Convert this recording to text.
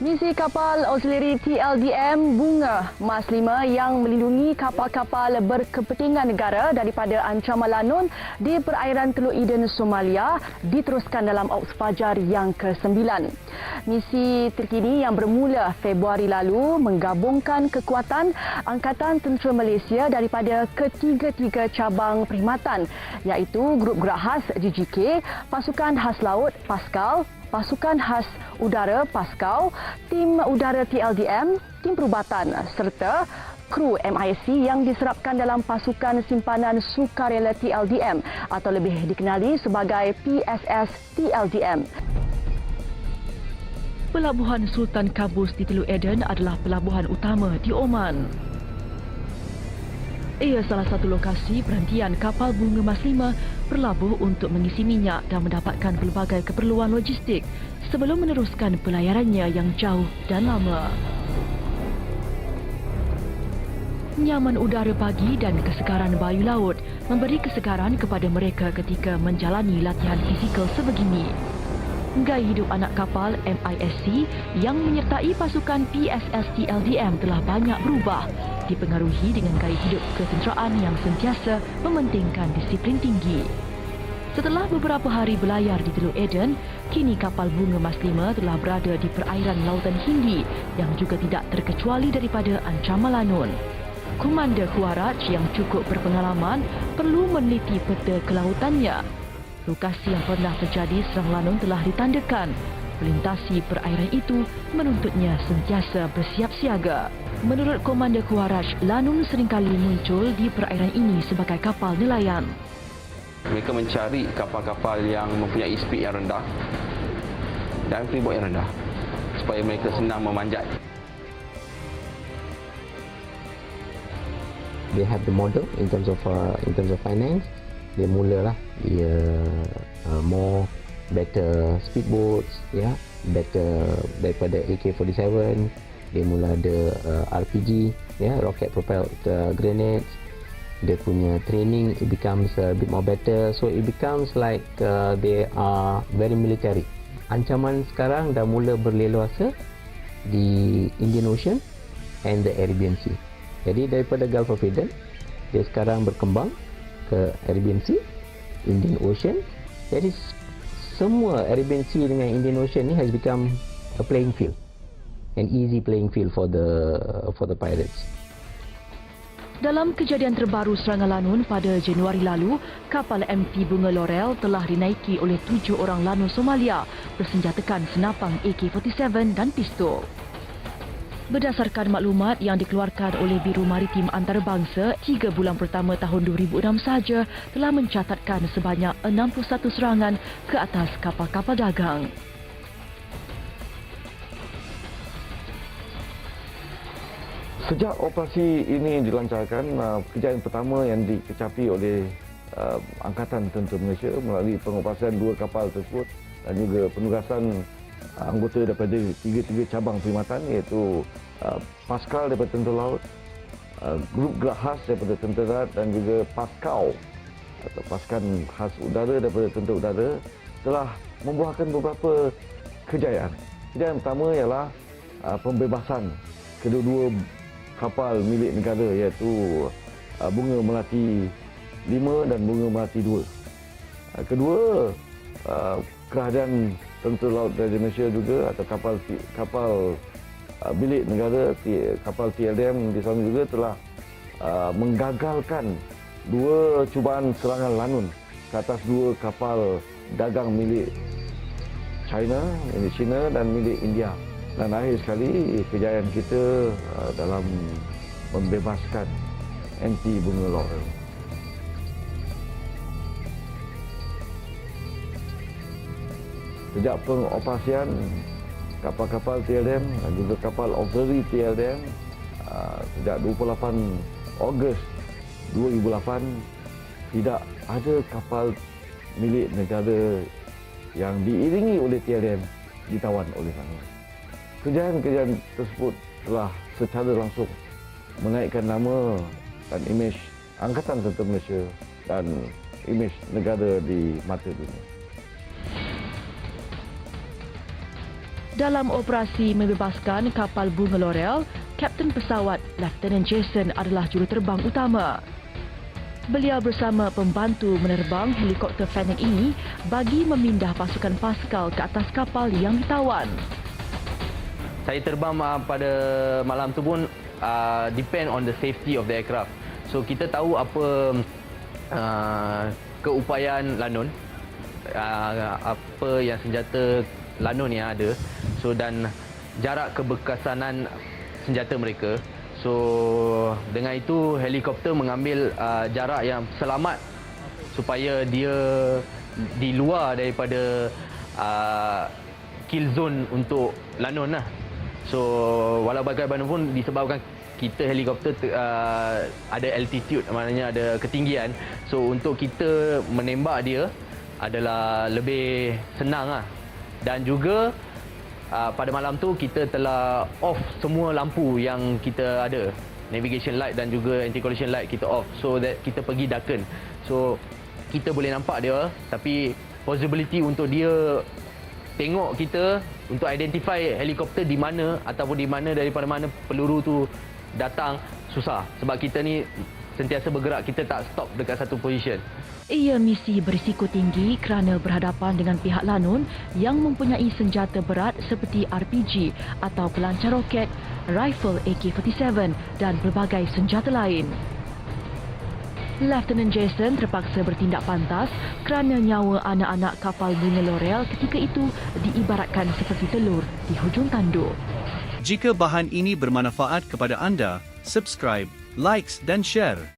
Misi kapal auxiliary TLDM Bunga Mas 5 yang melindungi kapal-kapal berkepentingan negara daripada ancaman lanun di perairan Teluk Eden, Somalia diteruskan dalam Auks Fajar yang ke-9. Misi terkini yang bermula Februari lalu menggabungkan kekuatan Angkatan Tentera Malaysia daripada ketiga-tiga cabang perkhidmatan iaitu Grup Gerak Khas GGK, Pasukan Khas Laut Paskal, Pasukan Khas Udara Paskau, Tim Udara TLDM, Tim Perubatan serta kru MISC yang diserapkan dalam Pasukan Simpanan Sukarela TLDM atau lebih dikenali sebagai PSS TLDM. Pelabuhan Sultan Qaboos di Teluk Eden adalah pelabuhan utama di Oman. Ia salah satu lokasi perhentian kapal Bunga Mas 5 berlabuh untuk mengisi minyak dan mendapatkan pelbagai keperluan logistik sebelum meneruskan pelayarannya yang jauh dan lama. Nyaman udara pagi dan kesegaran bayu laut memberi kesegaran kepada mereka ketika menjalani latihan fizikal sebegini. Gaya hidup anak kapal MISC yang menyertai pasukan PSS TLDM telah banyak berubah, dipengaruhi dengan gaya hidup ketenteraan yang sentiasa mementingkan disiplin tinggi. Setelah beberapa hari berlayar di Teluk Eden, kini kapal Bunga Mas 5 telah berada di perairan Lautan Hindi yang juga tidak terkecuali daripada ancaman lanun. Komander Khawaraj yang cukup berpengalaman perlu meneliti peta kelautannya. Lokasi yang pernah terjadi serang lanun telah ditandakan. Melintasi perairan itu menuntutnya sentiasa bersiap siaga. Menurut Komander Khawaraj, lanun seringkali muncul di perairan ini sebagai kapal nelayan. Mereka mencari kapal-kapal yang mempunyai speed yang rendah dan freeboard yang rendah supaya mereka senang memanjat. They have the model in terms of finance. Dia mulalah dia more better speedboats, ya, better daripada AK-47. Dia mula ada RPG, ya, rocket propelled grenades. Dia punya training it becomes a bit more better, so it becomes like they are very military. Ancaman sekarang dah mula berleluasa di Indian Ocean and the Arabian Sea. Jadi daripada Gulf of Aden dia sekarang berkembang ke Arabian Sea, Indian Ocean. Jadi semua Arabian Sea dengan Indian Ocean ni has become a playing field, an easy playing field for the pirates. Dalam kejadian terbaru serangan lanun pada Januari lalu, kapal MT Bunga Laurel telah dinaiki oleh 7 orang lanun Somalia bersenjatakan senapang AK-47 dan pistol. Berdasarkan maklumat yang dikeluarkan oleh Biro Maritim Antarabangsa, 3 bulan pertama tahun 2006 sahaja telah mencatatkan sebanyak 61 serangan ke atas kapal-kapal dagang. Sejak operasi ini dilancarkan, kejayaan pertama yang dikecapi oleh Angkatan Tentera Malaysia melalui pengoperasian 2 kapal tersebut dan juga penugasan anggota daripada 3 cabang perkhidmatan iaitu Paskal daripada Tentera Laut, Grup Gerak Khas daripada Tentera Darat dan juga Paskau atau Pasukan Khas Udara daripada Tentera Udara telah membuahkan beberapa kejayaan. Kejayaan pertama ialah pembebasan kedua-dua kapal milik negara iaitu Bunga Melati 5 dan Bunga Melati 2. Kedua, kerajaan Tentera Laut Raja Malaysia juga atau kapal milik negara, kapal TLDM di sana juga telah menggagalkan 2 cubaan serangan lanun ke atas 2 kapal dagang milik China dan milik India. Dan akhir sekali kejayaan kita dalam membebaskan MT Bunga Laurel. Sejak pengoperasian kapal-kapal TLDM dan juga kapal auxiliary TLDM sejak 28 Ogos 2008 tidak ada kapal milik negara yang diiringi oleh TLDM ditawan oleh sana. Kejayaan-kejayaan tersebut telah secara langsung menaikkan nama dan imej Angkatan Tentera Malaysia dan imej negara di mata dunia. Dalam operasi membebaskan kapal bunga L'Oreal, Kapten pesawat Lieutenant Jason adalah juruterbang utama. Beliau bersama pembantu menerbang helikopter Fennec ini bagi memindah pasukan Pascal ke atas kapal yang ditawan. Saya terbang pada malam tu pun depend on the safety of the aircraft. So kita tahu apa keupayaan Lanun, apa yang senjata Lanun yang ada. So dan jarak keberkesanan senjata mereka. So dengan itu helikopter mengambil jarak yang selamat supaya dia di luar daripada kill zone untuk Lanun lah. So walau bagaimanapun disebabkan kita helikopter ada altitude, maknanya ada ketinggian. So untuk kita menembak dia adalah lebih senang lah. Dan juga pada malam tu kita telah off semua lampu yang kita ada, navigation light dan juga anti-collision light kita off, so that kita pergi darken. So kita boleh nampak dia, tapi possibility untuk dia tengok kita, untuk identify helikopter di mana ataupun di mana, daripada mana peluru tu datang, susah. Sebab kita ni sentiasa bergerak, kita tak stop dekat satu position. Ia misi berisiko tinggi kerana berhadapan dengan pihak Lanun yang mempunyai senjata berat seperti RPG atau pelancar roket, rifle AK-47 dan pelbagai senjata lain. Lieutenant Jason terpaksa bertindak pantas kerana nyawa anak-anak kapal bunga L'Oreal ketika itu diibaratkan seperti telur di hujung tanduk. Jika bahan ini bermanfaat kepada anda, subscribe, likes dan share.